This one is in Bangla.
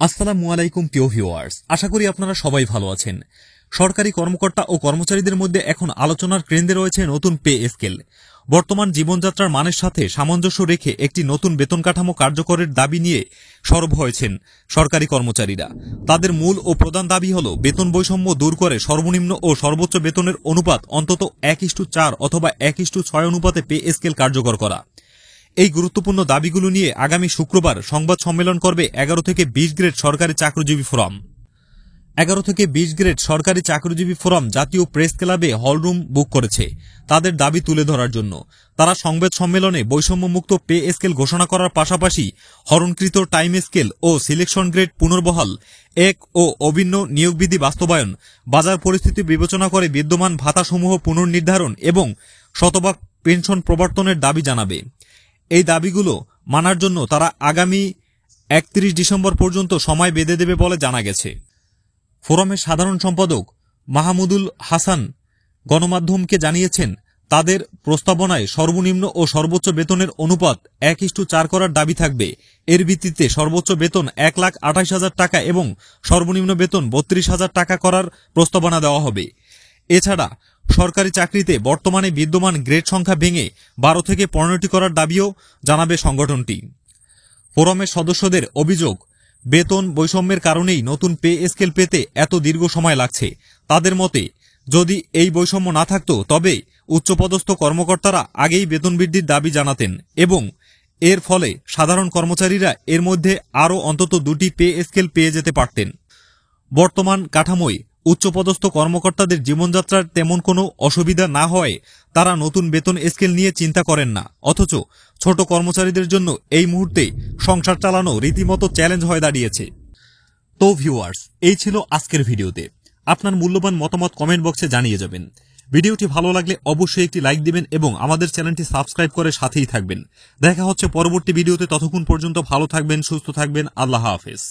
আসসালামু আলাইকুম প্রিয় ভিউয়ার্স, আশা করি আপনারা সবাই ভালো আছেন। সরকারি কর্মকর্তা ও কর্মচারীদের মধ্যে এখন আলোচনার কেন্দ্রে রয়েছে নতুন পে স্কেল। বর্তমান জীবনযাত্রার মানের সাথে সামঞ্জস্য রেখে একটি নতুন বেতন কাঠামো কার্যকরের দাবি নিয়ে সরব হয়েছেন সরকারি কর্মচারীরা। তাদের মূল ও প্রধান দাবি হল বেতন বৈষম্য দূর করে সর্বনিম্ন ও সর্বোচ্চ বেতনের অনুপাত অন্তত 1:4 অথবা 1:6 অনুপাতে পে স্কেল কার্যকর করা। এই গুরুত্বপূর্ণ দাবিগুলো নিয়ে আগামী শুক্রবার সংবাদ সম্মেলন করবে 11 থেকে 20 গ্রেড সরকারি চাকরিজীবী ফোরাম। 11 থেকে 20 গ্রেড সরকারি চাকরিজীবী ফোরাম জাতীয় প্রেস ক্লাবে হলরুম বুক করেছে তাদের দাবি তুলে ধরার জন্য। তারা সংবাদ সম্মেলনে বৈষম্যমুক্ত পে স্কেল ঘোষণা করার পাশাপাশি হরণকৃত টাইম স্কেল ও সিলেকশন গ্রেড পুনর্বহাল, এক ও অভিন্ন নিয়োগবিধি বাস্তবায়ন, বাজার পরিস্থিতি বিবেচনা করে বিদ্যমান ভাতাসমূহ পুনর্নির্ধারণ এবং শতভাগ পেনশন প্রবর্তনের দাবি জানাবে। এই দাবিগুলো মানার জন্য তারা আগামী 31 ডিসেম্বর পর্যন্ত সময় বেঁধে দেবে বলে জানা গেছে। ফোরামের সাধারণ সম্পাদক মাহমুদুল হাসান গণমাধ্যমকে জানিয়েছেন, তাদের প্রস্তাবনায় সর্বনিম্ন ও সর্বোচ্চ বেতনের অনুপাত 1:4 করার দাবি থাকবে। এর ভিত্তিতে সর্বোচ্চ বেতন 1,28,000 টাকা এবং সর্বনিম্ন বেতন 32,000 টাকা করার প্রস্তাবনা দেওয়া হবে। এছাড়া সরকারি চাকরিতে বর্তমানে বিদ্যমান গ্রেড সংখ্যা ভেঙে 12 থেকে 15টি করার দাবিও জানাবে সংগঠনটি। ফোরামের সদস্যদের অভিযোগ, বেতন বৈষম্যের কারণেই নতুন পে স্কেল পেতে এত দীর্ঘ সময় লাগছে। তাদের মতে, যদি এই বৈষম্য না থাকত তবে উচ্চপদস্থ কর্মকর্তারা আগেই বেতন বৃদ্ধির দাবি জানাতেন এবং এর ফলে সাধারণ কর্মচারীরা এর মধ্যে আরও অন্তত 2টি পে স্কেল পেয়ে যেতে পারতেন। বর্তমান কাঠামোয় উচ্চপদস্থ কর্মকর্তাদের জীবনযাত্রার তেমন কোনো অসুবিধা না হওয়ায় তারা নতুন বেতন স্কেল নিয়ে চিন্তা করেন না, অথচ ছোট কর্মচারীদের জন্য এই মুহূর্তে সংসার চালানো রীতিমতো চ্যালেঞ্জ হয়ে দাঁড়িয়েছে। তো ভিউয়ার্স, এই ছিল আজকের ভিডিওতে। আপনার মূল্যবান মতামত কমেন্ট বক্সে জানিয়ে যাবেন। ভিডিওটি ভালো লাগলে অবশ্যই একটি লাইক দিবেন এবং আমাদের চ্যানেলটি সাবস্ক্রাইব করে সাথেই থাকবেন। দেখা হচ্ছে পরবর্তী ভিডিওতে। ততক্ষণ পর্যন্ত ভালো থাকবেন, সুস্থ থাকবেন। আল্লাহ হাফেজ।